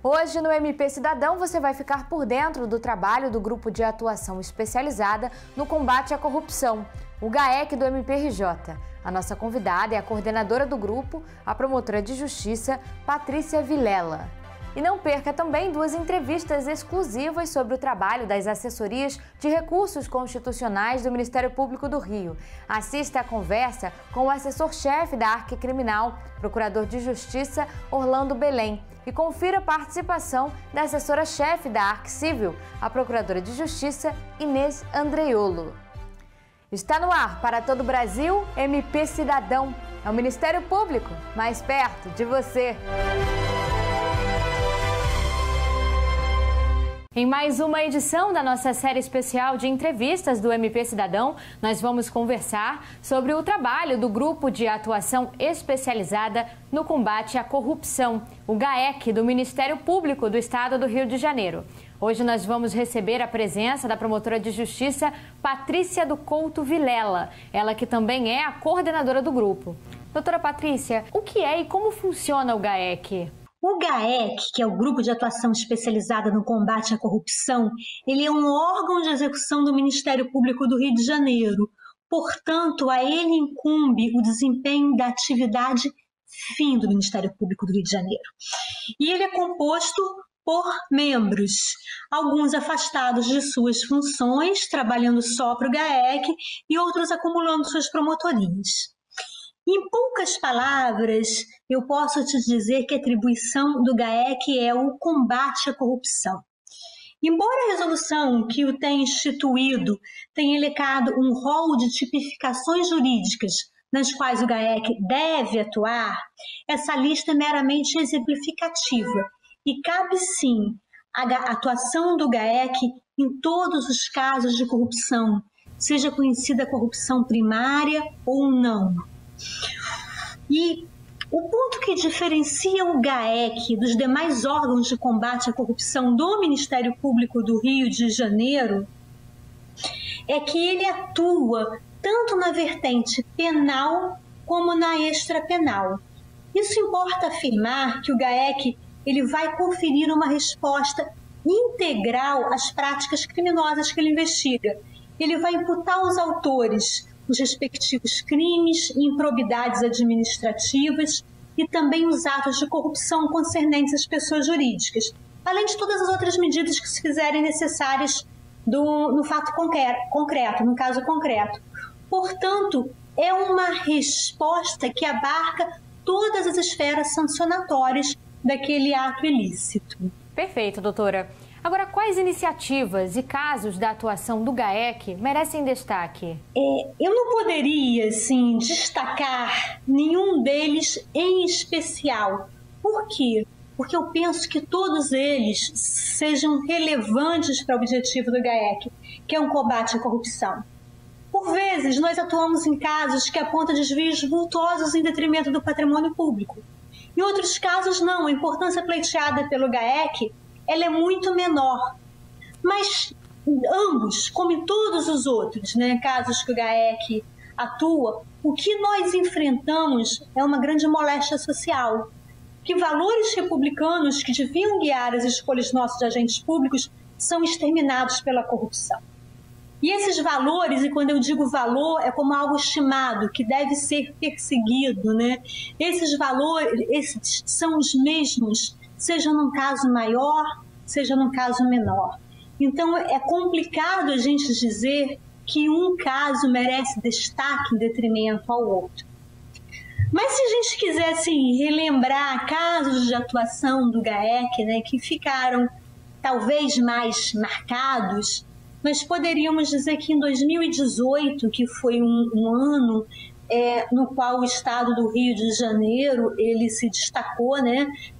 Hoje no MP Cidadão você vai ficar por dentro do trabalho do Grupo de Atuação Especializada no Combate à Corrupção, o GAEC do MPRJ. A nossa convidada é a coordenadora do grupo, a promotora de Justiça, Patrícia Vilela. E não perca também 2 entrevistas exclusivas sobre o trabalho das assessorias de recursos constitucionais do Ministério Público do Rio. Assista a conversa com o assessor-chefe da Arque Criminal, procurador de Justiça, Orlando Belém. E confira a participação da assessora-chefe da Arque Civil, a procuradora de Justiça, Inês Andreiolo. Está no ar para todo o Brasil, MP Cidadão. É o Ministério Público, mais perto de você. Em mais uma edição da nossa série especial de entrevistas do MP Cidadão, nós vamos conversar sobre o trabalho do Grupo de Atuação Especializada no Combate à Corrupção, o GAEC, do Ministério Público do Estado do Rio de Janeiro. Hoje nós vamos receber a presença da promotora de Justiça, Patrícia do Couto Vilela, ela que também é a coordenadora do grupo. Doutora Patrícia, o que é e como funciona o GAEC? O GAEC, que é o Grupo de Atuação Especializada no Combate à Corrupção, ele é um órgão de execução do Ministério Público do Rio de Janeiro. Portanto, a ele incumbe o desempenho da atividade fim do Ministério Público do Rio de Janeiro. E ele é composto por membros, alguns afastados de suas funções, trabalhando só para o GAEC, e outros acumulando suas promotorias. Em poucas palavras, eu posso te dizer que a atribuição do GAEC é o combate à corrupção. Embora a resolução que o tem instituído tenha elencado um rol de tipificações jurídicas nas quais o GAEC deve atuar, essa lista é meramente exemplificativa e cabe sim a atuação do GAEC em todos os casos de corrupção, seja conhecida a corrupção primária ou não. E o ponto que diferencia o GAEC dos demais órgãos de combate à corrupção do Ministério Público do Rio de Janeiro é que ele atua tanto na vertente penal como na extrapenal. Isso importa afirmar que o GAEC ele vai conferir uma resposta integral às práticas criminosas que ele investiga. Ele vai imputar aos autores os respectivos crimes e improbidades administrativas e também os atos de corrupção concernentes às pessoas jurídicas, além de todas as outras medidas que se fizerem necessárias no fato concreto, no caso concreto. Portanto, é uma resposta que abarca todas as esferas sancionatórias daquele ato ilícito. Perfeito, doutora. Agora, quais iniciativas e casos da atuação do GAEC merecem destaque? Eu não poderia, assim, destacar nenhum deles em especial. Por quê? Porque eu penso que todos eles sejam relevantes para o objetivo do GAEC, que é um combate à corrupção. Por vezes, nós atuamos em casos que apontam desvios vultosos em detrimento do patrimônio público. Em outros casos, não. A importância pleiteada pelo GAEC ela é muito menor. Mas ambos, como em todos os outros, casos que o GAEC atua, o que nós enfrentamos é uma grande moléstia social. Que valores republicanos que deviam guiar as escolhas de nossos agentes públicos são exterminados pela corrupção. E esses valores, e quando eu digo valor, é como algo estimado, que deve ser perseguido, Esses valores, esses são os mesmos, seja num caso maior, seja num caso menor. Então, é complicado a gente dizer que um caso merece destaque em detrimento ao outro. Mas se a gente quiser assim, relembrar casos de atuação do GAEC, que ficaram talvez mais marcados, nós poderíamos dizer que em 2018, que foi um ano no qual o Estado do Rio de Janeiro ele se destacou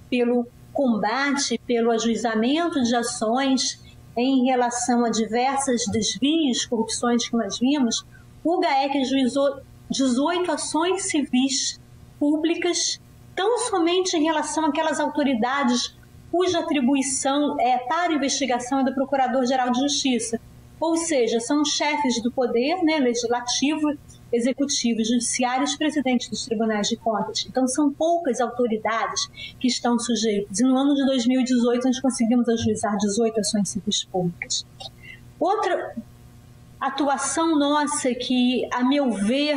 pelo combate, pelo ajuizamento de ações em relação a diversas desvios, corrupções que nós vimos, o GAEC ajuizou 18 ações civis públicas, tão somente em relação àquelas autoridades cuja atribuição para a investigação é do Procurador-Geral de Justiça. Ou seja, são chefes do poder legislativo, executivos, judiciários, presidentes dos tribunais de contas. Então, são poucas autoridades que estão sujeitas. E no ano de 2018, nós conseguimos ajuizar 18 ações civis públicas. Outra atuação nossa que, a meu ver,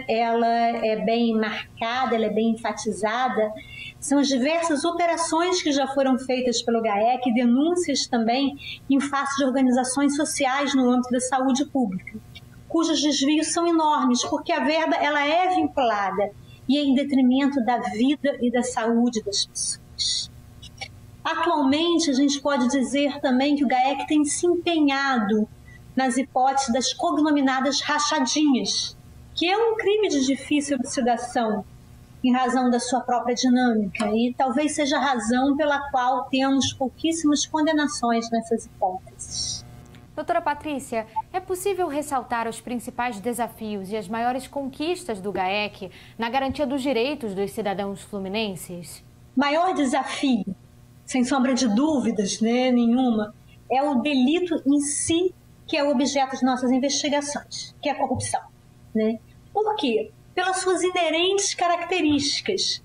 ela é bem marcada, ela é bem enfatizada, são as diversas operações que já foram feitas pelo GAEC, denúncias também em face de organizações sociais no âmbito da saúde pública, cujos desvios são enormes, porque a verba ela é vinculada e é em detrimento da vida e da saúde das pessoas. Atualmente, a gente pode dizer também que o GAEC tem se empenhado nas hipóteses das cognominadas rachadinhas, que é um crime de difícil elucidação em razão da sua própria dinâmica e talvez seja a razão pela qual temos pouquíssimas condenações nessas hipóteses. Doutora Patrícia, é possível ressaltar os principais desafios e as maiores conquistas do GAEC na garantia dos direitos dos cidadãos fluminenses? Maior desafio, sem sombra de dúvidas nenhuma, é o delito em si, que é o objeto de nossas investigações, que é a corrupção. Por quê? Pelas suas inerentes características.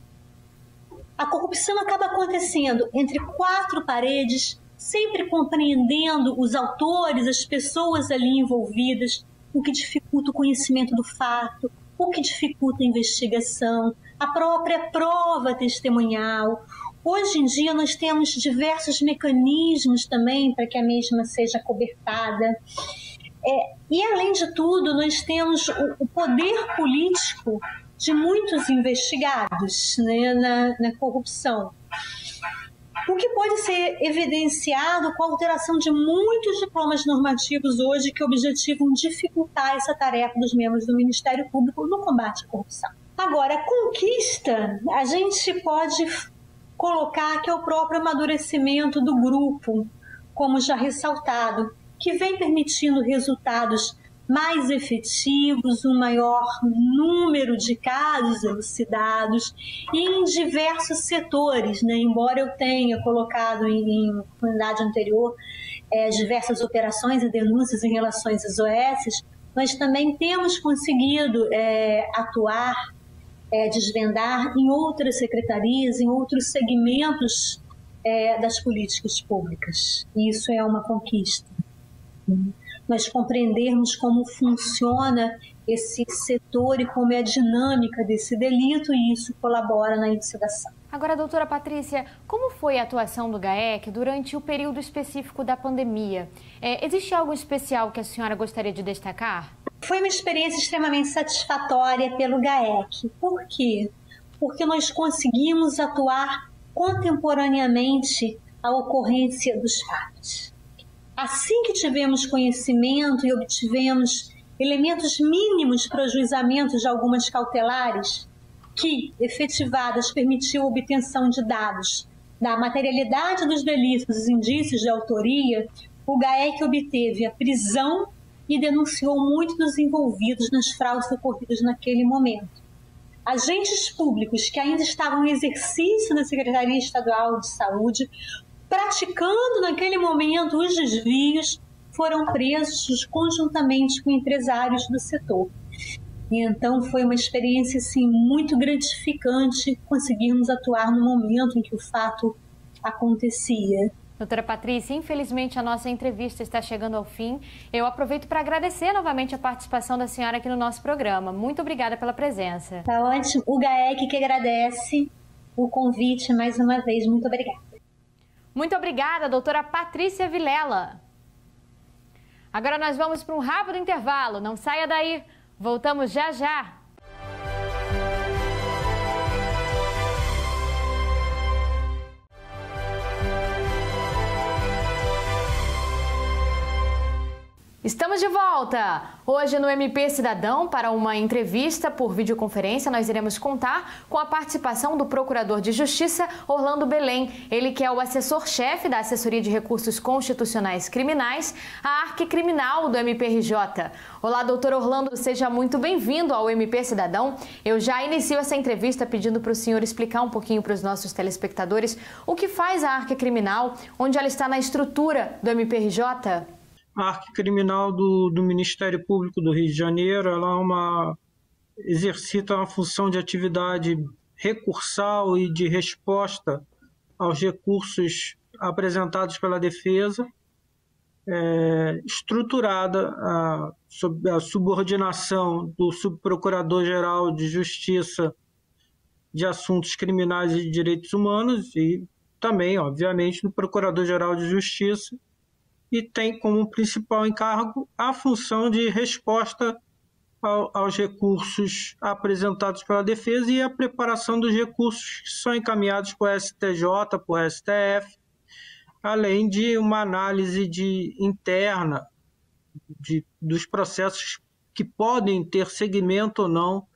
A corrupção acaba acontecendo entre quatro paredes, sempre compreendendo os autores, as pessoas ali envolvidas, o que dificulta o conhecimento do fato, o que dificulta a investigação, a própria prova testemunhal. Hoje em dia nós temos diversos mecanismos também para que a mesma seja cobertada. E além de tudo, nós temos o poder político de muitos investigados na corrupção. O que pode ser evidenciado com a alteração de muitos diplomas normativos hoje que objetivam dificultar essa tarefa dos membros do Ministério Público no combate à corrupção. Agora, a conquista, a gente pode colocar que é o próprio amadurecimento do grupo, como já ressaltado, que vem permitindo resultados mais efetivos, um maior número de casos elucidados e em diversos setores, embora eu tenha colocado em oportunidade anterior diversas operações e denúncias em relação às OS, nós também temos conseguido atuar, desvendar em outras secretarias, em outros segmentos das políticas públicas. Isso é uma conquista. Nós compreendermos como funciona esse setor e como é a dinâmica desse delito, e isso colabora na elucidação. Agora, doutora Patrícia, como foi a atuação do GAEC durante o período específico da pandemia? Existe algo especial que a senhora gostaria de destacar? Foi uma experiência extremamente satisfatória pelo GAEC. Por quê? Porque nós conseguimos atuar contemporaneamente à ocorrência dos fatos. Assim que tivemos conhecimento e obtivemos elementos mínimos para o ajuizamento de algumas cautelares, que, efetivadas, permitiu a obtenção de dados da materialidade dos delitos e indícios de autoria, o GAEC obteve a prisão e denunciou muitos dos envolvidos nas fraudes ocorridas naquele momento. Agentes públicos que ainda estavam em exercício na Secretaria Estadual de Saúde, praticando naquele momento os desvios, foram presos conjuntamente com empresários do setor. E então foi uma experiência assim, muito gratificante conseguirmos atuar no momento em que o fato acontecia. Doutora Patrícia, infelizmente a nossa entrevista está chegando ao fim. Eu aproveito para agradecer novamente a participação da senhora aqui no nosso programa. Muito obrigada pela presença. Tá ótimo. O GAEC que agradece o convite mais uma vez. Muito obrigada. Muito obrigada, doutora Patrícia Vilela. Agora nós vamos para um rápido intervalo. Não saia daí. Voltamos já já. Estamos de volta! Hoje no MP Cidadão, para uma entrevista por videoconferência, nós iremos contar com a participação do Procurador de Justiça, Orlando Belém. Ele que é o assessor-chefe da Assessoria de Recursos Constitucionais Criminais, a ARC Criminal do MPRJ. Olá, doutor Orlando, seja muito bem-vindo ao MP Cidadão. Eu já inicio essa entrevista pedindo para o senhor explicar um pouquinho para os nossos telespectadores o que faz a ARC Criminal, onde ela está na estrutura do MPRJ. A ARC Criminal do Ministério Público do Rio de Janeiro ela é uma exercitam a função de atividade recursal e de resposta aos recursos apresentados pela defesa, estruturada sob a subordinação do Subprocurador-Geral de Justiça de Assuntos Criminais e de Direitos Humanos e também, obviamente, do Procurador-Geral de Justiça, e tem como principal encargo a função de resposta aos recursos apresentados pela defesa e a preparação dos recursos que são encaminhados para o STJ, para o STF, além de uma análise interna dos processos que podem ter segmento ou não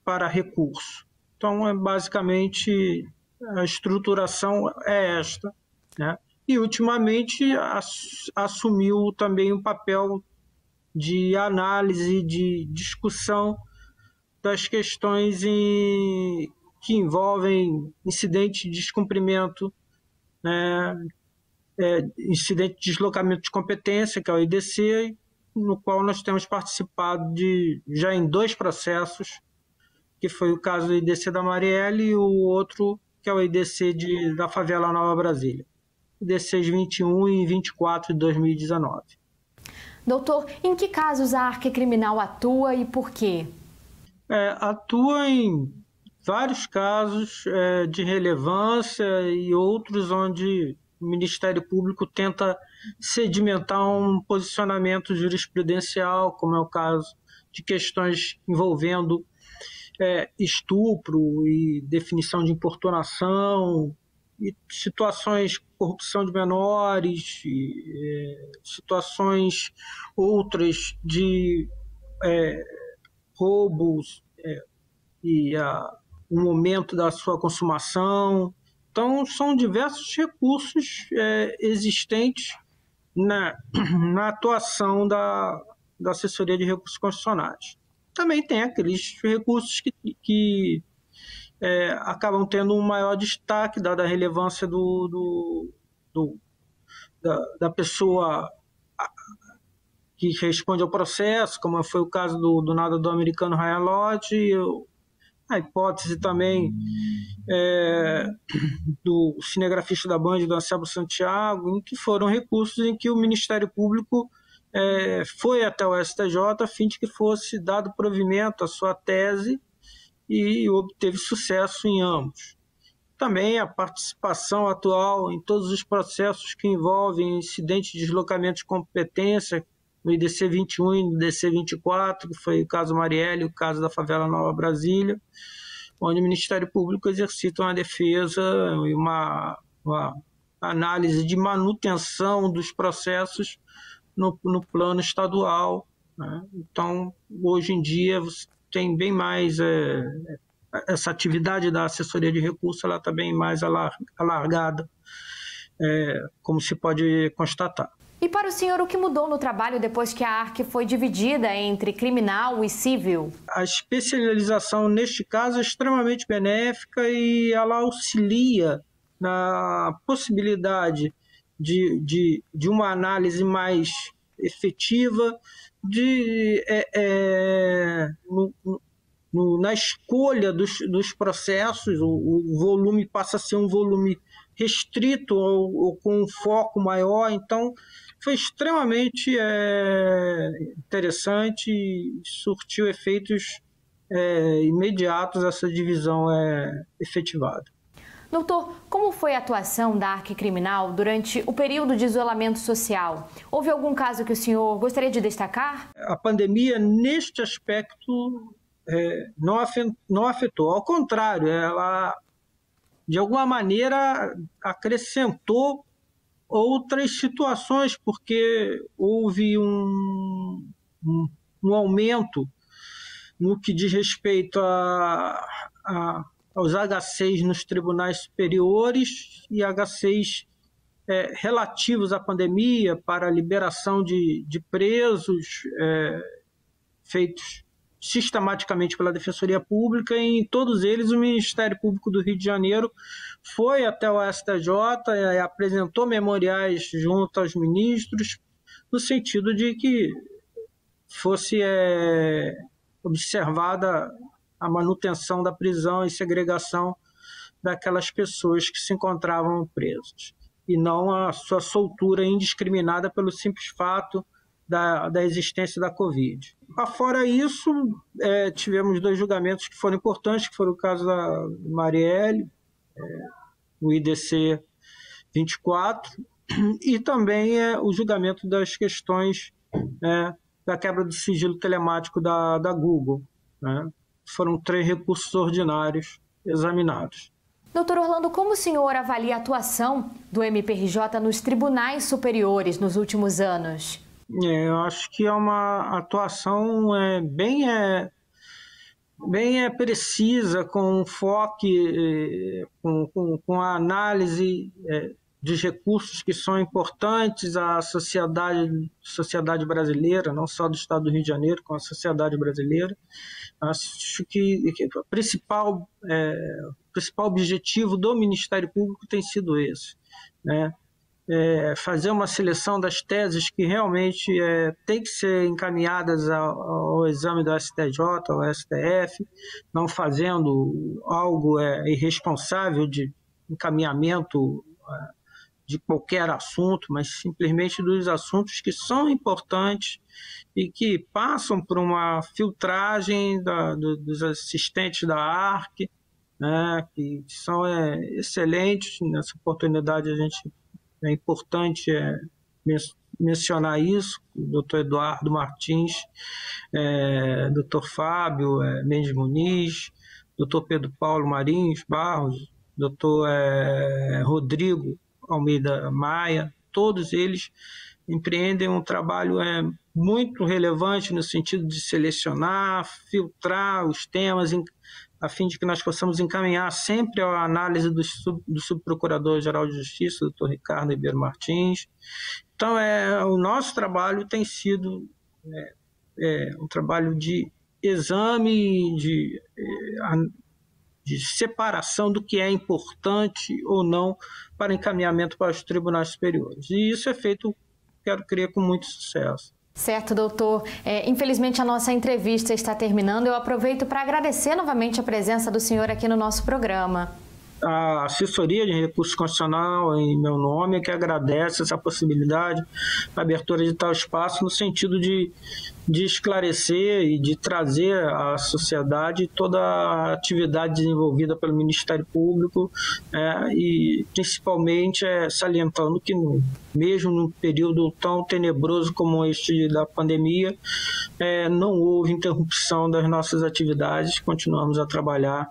para recurso. Então, basicamente, a estruturação é esta, né? E, ultimamente, assumiu também um papel de análise, de discussão das questões que envolvem incidente de descumprimento, né, incidente de deslocamento de competência, que é o IDC, no qual nós temos participado já em 2 processos, que foi o caso do IDC da Marielle e o outro, que é o IDC da Favela Nova Brasília, IDCs 21 e 24 de 2019. Doutor, em que casos a Arque Criminal atua e por quê? Atua em vários casos de relevância e outros onde o Ministério Público tenta sedimentar um posicionamento jurisprudencial, como é o caso de questões envolvendo estupro e definição de importunação, e situações de corrupção de menores, situações outras de roubos e o momento da sua consumação. Então, são diversos recursos existentes na atuação da assessoria de recursos constitucionais. Também tem aqueles recursos que acabam tendo um maior destaque, dada a relevância da pessoa que responde ao processo, como foi o caso do nadador americano Ryan Lodge, a hipótese também do cinegrafista da Band, do Anselmo Santiago, em que foram recursos em que o Ministério Público foi até o STJ a fim de que fosse dado provimento à sua tese e obteve sucesso em ambos. Também a participação atual em todos os processos que envolvem incidentes de deslocamento de competência, no IDC 21 e no IDC 24, que foi o caso Marielle, o caso da Favela Nova Brasília, onde o Ministério Público exercita uma defesa e uma análise de manutenção dos processos no plano estadual, né? Então, hoje em dia, você tem bem mais essa atividade da assessoria de recurso, ela está bem mais alargada, como se pode constatar. E para o senhor, o que mudou no trabalho depois que a Arque foi dividida entre criminal e civil? A especialização, neste caso, é extremamente benéfica e ela auxilia na possibilidade de uma análise mais efetiva na escolha dos processos. O volume passa a ser um volume restrito ou com um foco maior, então foi extremamente interessante e surtiu efeitos imediatos essa divisão efetivada. Doutor, como foi a atuação da Arque Criminal durante o período de isolamento social? Houve algum caso que o senhor gostaria de destacar? A pandemia, neste aspecto, não afetou. Ao contrário, ela, de alguma maneira, acrescentou outras situações, porque houve um aumento no que diz respeito aos H6 nos tribunais superiores e H6 relativos à pandemia para a liberação de presos feitos sistematicamente pela Defensoria Pública. E em todos eles o Ministério Público do Rio de Janeiro foi até o STJ e apresentou memoriais junto aos ministros no sentido de que fosse observada a manutenção da prisão e segregação daquelas pessoas que se encontravam presas, e não a sua soltura indiscriminada pelo simples fato da existência da Covid. Fora isso, tivemos 2 julgamentos que foram importantes, que foram o caso da Marielle, o IDC 24, e também o julgamento das questões da quebra do sigilo telemático da Google. Foram 3 recursos ordinários examinados. Doutor Orlando, como o senhor avalia a atuação do MPRJ nos tribunais superiores nos últimos anos? Eu acho que é uma atuação bem precisa, com foco, com a análise dos recursos que são importantes à sociedade brasileira, não só do Estado do Rio de Janeiro, com a sociedade brasileira. Acho que o principal objetivo do Ministério Público tem sido esse, fazer uma seleção das teses que realmente têm que ser encaminhadas ao exame do STJ, ao STF, não fazendo algo irresponsável de encaminhamento de qualquer assunto, mas simplesmente dos assuntos que são importantes e que passam por uma filtragem dos assistentes da ARC, que são excelentes. Nessa oportunidade é importante mencionar isso, o doutor Eduardo Martins, doutor Fábio Mendes Muniz, doutor Pedro Paulo Marinhos Barros, doutor Rodrigo Almeida Maia, todos eles empreendem um trabalho muito relevante no sentido de selecionar, filtrar os temas, a fim de que nós possamos encaminhar sempre a análise do Subprocurador-Geral de Justiça, doutor Ricardo Ribeiro Martins. Então, o nosso trabalho tem sido um trabalho de exame, de separação do que é importante ou não para encaminhamento para os tribunais superiores. E isso é feito, quero crer, com muito sucesso. Certo, doutor. Infelizmente a nossa entrevista está terminando. Eu aproveito para agradecer novamente a presença do senhor aqui no nosso programa. A assessoria de recurso constitucional, em meu nome, é que agradece essa possibilidade, a abertura de tal espaço, no sentido de esclarecer e de trazer à sociedade toda a atividade desenvolvida pelo Ministério Público, e principalmente salientando que mesmo num período tão tenebroso como este da pandemia, não houve interrupção das nossas atividades, continuamos a trabalhar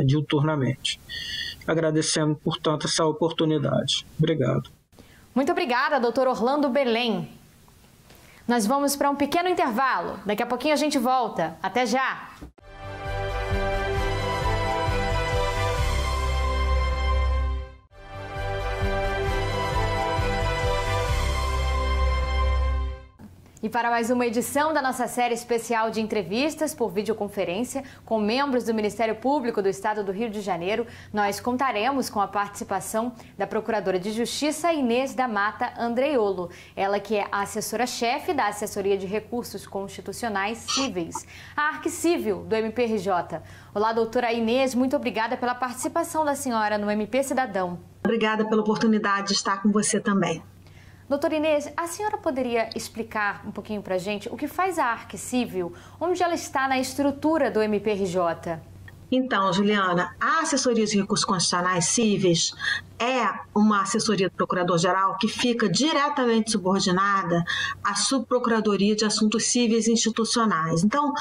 diuturnamente. Agradecendo, portanto, essa oportunidade. Obrigado. Muito obrigada, doutor Orlando Belém. Nós vamos para um pequeno intervalo. Daqui a pouquinho a gente volta. Até já! E para mais uma edição da nossa série especial de entrevistas por videoconferência com membros do Ministério Público do Estado do Rio de Janeiro, nós contaremos com a participação da Procuradora de Justiça Inês da Mata Andreiolo, ela que é a assessora-chefe da Assessoria de Recursos Constitucionais Cíveis, a ARC Cível do MPRJ. Olá, doutora Inês, muito obrigada pela participação da senhora no MP Cidadão. Obrigada pela oportunidade de estar com você também. Doutora Inês, a senhora poderia explicar um pouquinho para a gente o que faz a ARC Cível, onde ela está na estrutura do MPRJ? Então, Juliana, a Assessoria de Recursos Constitucionais Cíveis é uma assessoria do Procurador-Geral que fica diretamente subordinada à Subprocuradoria de Assuntos Cíveis e Institucionais. Então,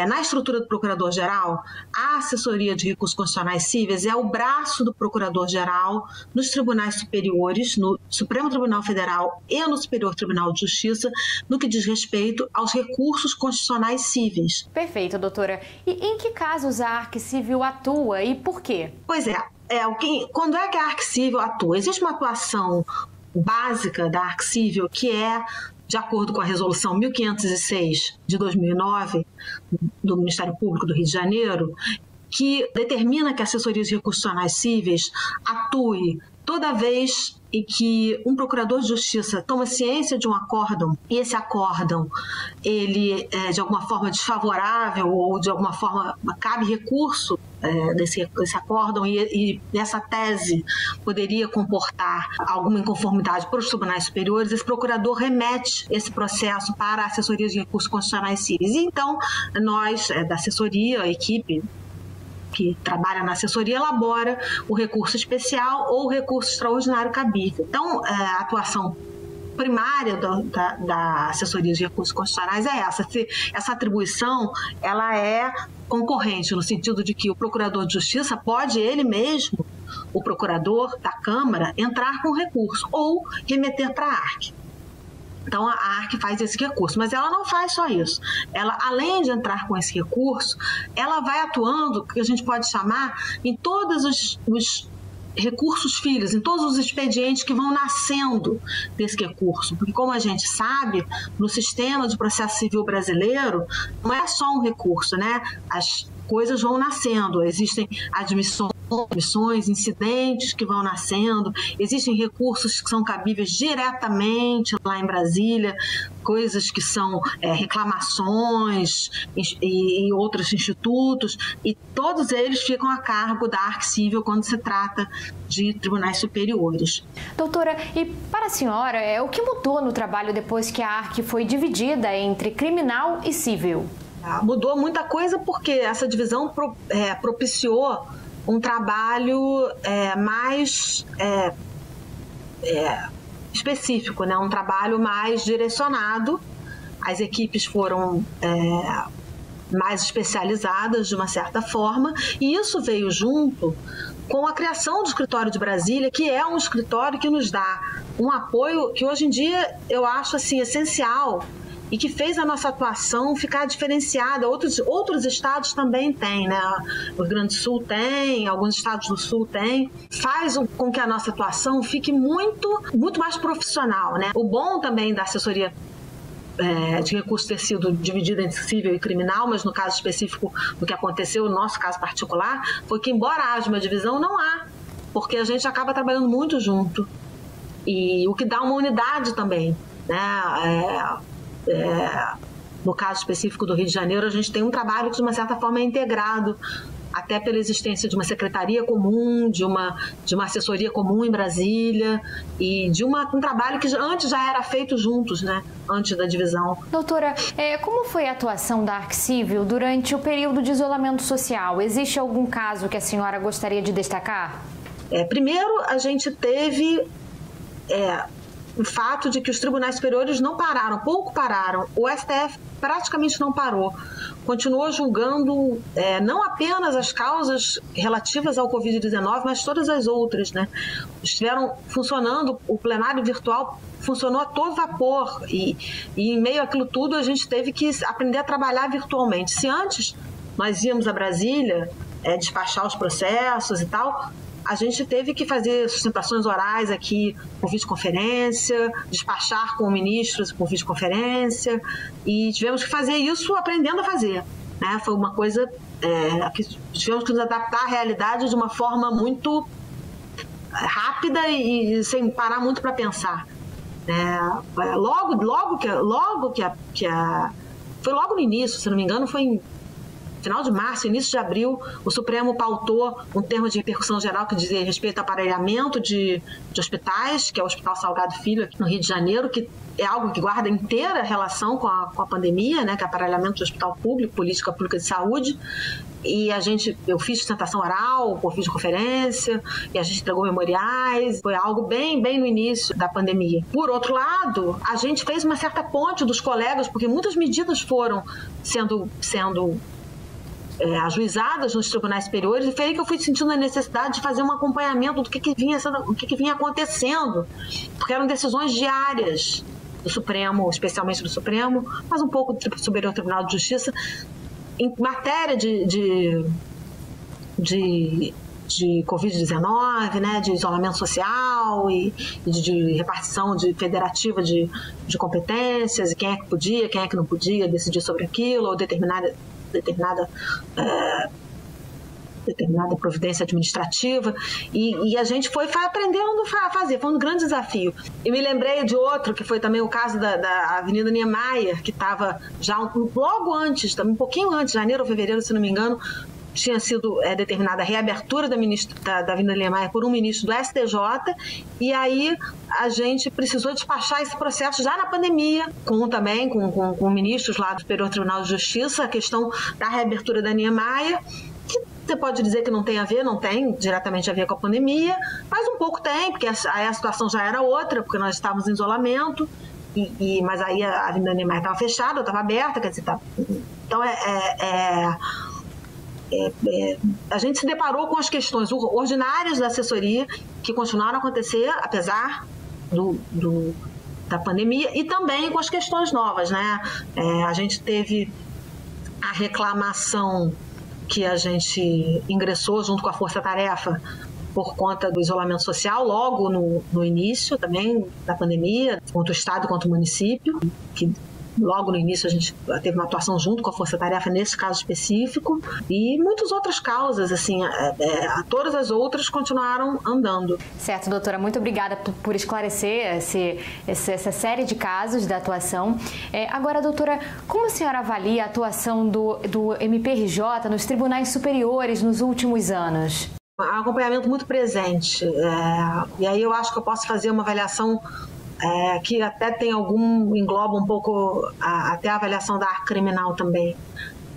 na estrutura do Procurador-Geral, a Assessoria de Recursos Constitucionais Cíveis é o braço do Procurador-Geral nos tribunais superiores, no Supremo Tribunal Federal e no Superior Tribunal de Justiça, no que diz respeito aos recursos constitucionais cíveis. Perfeito, doutora. E em que casos a ARC Cível atua e por quê? Pois é. Quando é que a ARC Cível atua? Existe uma atuação básica da ARC Cível que é, de acordo com a Resolução 1506 de 2009 do Ministério Público do Rio de Janeiro, que determina que a Assessoria de Recursos Constitucionais Cíveis atue toda vez em que um procurador de justiça toma ciência de um acórdão e esse acórdão ele é de alguma forma desfavorável ou de alguma forma cabe recurso desse acórdão e essa tese poderia comportar alguma inconformidade para os tribunais superiores, esse procurador remete esse processo para a assessoria de recursos constitucionais cíveis. E então nós, da assessoria, a equipe que trabalha na assessoria, elabora o recurso especial ou o recurso extraordinário cabível. Então, a atuação primária da assessoria de recursos constitucionais é essa. Essa atribuição ela é concorrente, no sentido de que o procurador de justiça pode ele mesmo, o procurador da Câmara, entrar com recurso ou remeter para a ARC. Então, a ARC faz esse recurso, mas ela não faz só isso. Ela, além de entrar com esse recurso, ela vai atuando, que a gente pode chamar, em todos os recursos filhos, em todos os expedientes que vão nascendo desse recurso. Porque, como a gente sabe, no sistema de processo civil brasileiro, não é só um recurso, né? As coisas vão nascendo, existem admissões, incidentes que vão nascendo, existem recursos que são cabíveis diretamente lá em Brasília, coisas que são reclamações e outros institutos, e todos eles ficam a cargo da ARC Cível quando se trata de tribunais superiores. Doutora, e para a senhora, o que mudou no trabalho depois que a ARC foi dividida entre criminal e civil? Mudou muita coisa porque essa divisão propiciou um trabalho mais específico, né? Um trabalho mais direcionado. As equipes foram mais especializadas de uma certa forma, e isso veio junto com a criação do Escritório de Brasília, que é um escritório que nos dá um apoio que hoje em dia eu acho assim, essencial, e que fez a nossa atuação ficar diferenciada. Outros estados também têm, né? O Rio Grande do Sul tem, alguns estados do Sul têm. Faz com que a nossa atuação fique muito, muito mais profissional, né? O bom também da assessoria de recursos ter sido dividida entre civil e criminal, mas no caso específico do que aconteceu, no nosso caso particular, foi que, embora haja uma divisão, não há, porque a gente acaba trabalhando muito junto. E o que dá uma unidade também, né? No caso específico do Rio de Janeiro, a gente tem um trabalho que de uma certa forma é integrado, até pela existência de uma secretaria comum, de uma assessoria comum em Brasília e de um trabalho que antes já era feito juntos, né? Antes da divisão. Doutora, como foi a atuação da ARC Cível durante o período de isolamento social? Existe algum caso que a senhora gostaria de destacar? Primeiro, a gente teve o fato de que os tribunais superiores não pararam, pouco pararam. O STF praticamente não parou. Continuou julgando não apenas as causas relativas ao Covid-19, mas todas as outras, né? Estiveram funcionando, o plenário virtual funcionou a todo vapor e em meio àquilo tudo a gente teve que aprender a trabalhar virtualmente. Se antes nós íamos a Brasília despachar os processos e tal, a gente teve que fazer sustentações orais aqui por videoconferência, despachar com ministros por videoconferência, e tivemos que fazer isso aprendendo a fazer, né? Foi uma coisa que tivemos que nos adaptar à realidade de uma forma muito rápida e sem parar muito para pensar. Foi logo no início, se não me engano, foi em final de março, início de abril, o Supremo pautou um termo de repercussão geral que dizia respeito ao aparelhamento de hospitais, que é o Hospital Salgado Filho, aqui no Rio de Janeiro, que é algo que guarda inteira relação com a pandemia, né, que é aparelhamento de hospital público, política pública de saúde. E eu fiz sustentação oral por videoconferência, e a gente entregou memoriais, foi algo bem no início da pandemia. Por outro lado, a gente fez uma certa ponte dos colegas, porque muitas medidas foram sendo ajuizadas nos tribunais superiores, e foi aí que eu fui sentindo a necessidade de fazer um acompanhamento do que vinha acontecendo, porque eram decisões diárias do Supremo, especialmente do Supremo, mas um pouco do Superior Tribunal de Justiça, em matéria de Covid-19, né, de isolamento social e de repartição federativa de competências, e quem é que podia, quem é que não podia decidir sobre aquilo, ou determinada determinada providência administrativa, e a gente foi aprendendo a fazer, foi um grande desafio. E me lembrei de outro, que foi também o caso da Avenida Niemeyer, que estava já logo antes, um pouquinho antes, janeiro ou fevereiro, se não me engano, tinha sido determinada a reabertura da Avenida Niemeyer por um ministro do STJ, e aí a gente precisou despachar esse processo já na pandemia, com ministros lá do Superior Tribunal de Justiça, a questão da reabertura da Niemeyer, que você pode dizer que não tem diretamente a ver com a pandemia, mas um pouco tem, porque aí a situação já era outra, porque nós estávamos em isolamento, mas aí a Avenida Niemeyer estava fechada, estava aberta, quer dizer, então a gente se deparou com as questões ordinárias da assessoria, que continuaram a acontecer, apesar da pandemia, e também com as questões novas, né? A gente teve a reclamação que a gente ingressou junto com a Força Tarefa por conta do isolamento social, logo no início também da pandemia, quanto o Estado quanto o município, que logo no início a gente teve uma atuação junto com a Força Tarefa nesse caso específico, e muitas outras causas, assim, todas as outras continuaram andando. Certo, doutora, muito obrigada por esclarecer essa série de casos da atuação. Agora, doutora, como a senhora avalia a atuação do MPRJ nos tribunais superiores nos últimos anos? Um acompanhamento muito presente, e aí eu acho que eu posso fazer uma avaliação que até engloba um pouco até a avaliação da área criminal também.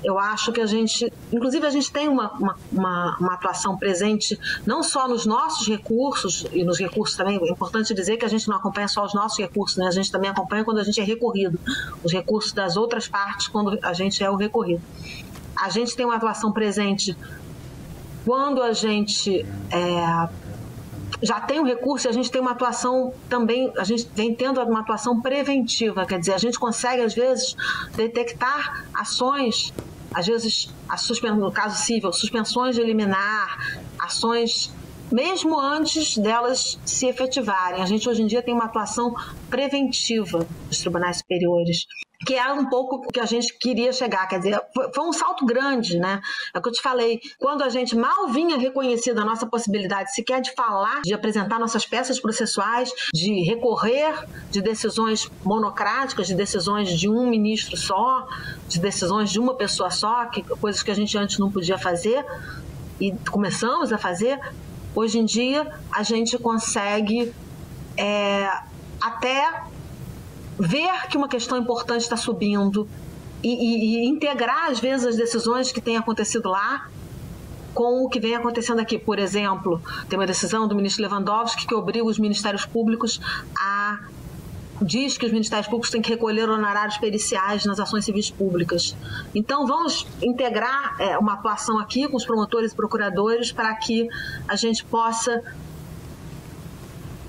Eu acho que a gente tem uma atuação presente não só nos nossos recursos, e nos recursos também, é importante dizer que a gente não acompanha só os nossos recursos, né? A gente também acompanha quando a gente é recorrido, os recursos das outras partes quando a gente é o recorrido. A gente tem uma atuação presente quando a gente já tem o recurso, a gente tem uma atuação também, a gente vem tendo uma atuação preventiva, quer dizer, a gente consegue, às vezes, detectar ações, às vezes, no caso civil, suspensões de liminar, ações mesmo antes delas se efetivarem. A gente, hoje em dia, tem uma atuação preventiva dos tribunais superiores, que é um pouco o que a gente queria chegar, quer dizer, foi um salto grande, né? É o que eu te falei, quando a gente mal vinha reconhecida a nossa possibilidade sequer de falar, de apresentar nossas peças processuais, de recorrer de decisões monocráticas, de decisões de um ministro só, de decisões de uma pessoa só, coisas que a gente antes não podia fazer, e começamos a fazer. Hoje em dia, a gente consegue até ver que uma questão importante está subindo e integrar, às vezes, as decisões que têm acontecido lá com o que vem acontecendo aqui. Por exemplo, tem uma decisão do ministro Lewandowski que obriga os ministérios públicos diz que os ministérios públicos têm que recolher honorários periciais nas ações civis públicas. Então, vamos integrar uma atuação aqui com os promotores e procuradores para que a gente possa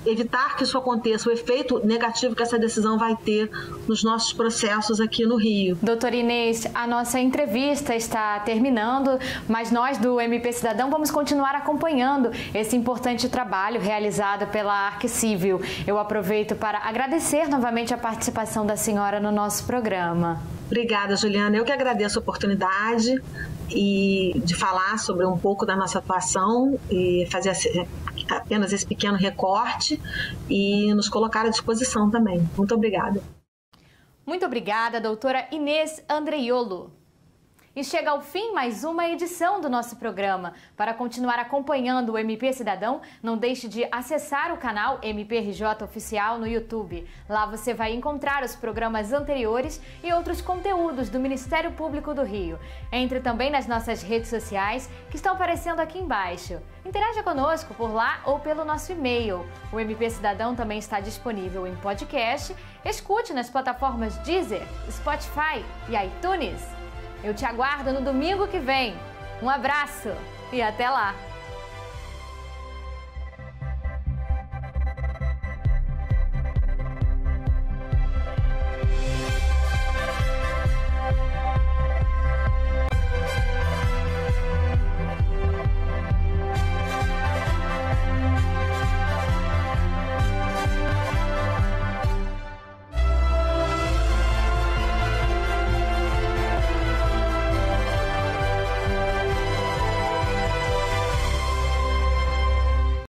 evitar que isso aconteça, o efeito negativo que essa decisão vai ter nos nossos processos aqui no Rio. Doutora Inês, a nossa entrevista está terminando, mas nós do MP Cidadão vamos continuar acompanhando esse importante trabalho realizado pela Arque Civil. Eu aproveito para agradecer novamente a participação da senhora no nosso programa. Obrigada, Juliana. Eu que agradeço a oportunidade de falar sobre um pouco da nossa atuação e fazer apenas esse pequeno recorte e nos colocar à disposição também. Muito obrigada. Muito obrigada, doutora Inês Andreiolo. E chega ao fim mais uma edição do nosso programa. Para continuar acompanhando o MP Cidadão, não deixe de acessar o canal MPRJ Oficial no YouTube. Lá você vai encontrar os programas anteriores e outros conteúdos do Ministério Público do Rio. Entre também nas nossas redes sociais, que estão aparecendo aqui embaixo. Interaja conosco por lá ou pelo nosso e-mail. O MP Cidadão também está disponível em podcast. Escute nas plataformas Deezer, Spotify e iTunes. Eu te aguardo no domingo que vem. Um abraço e até lá!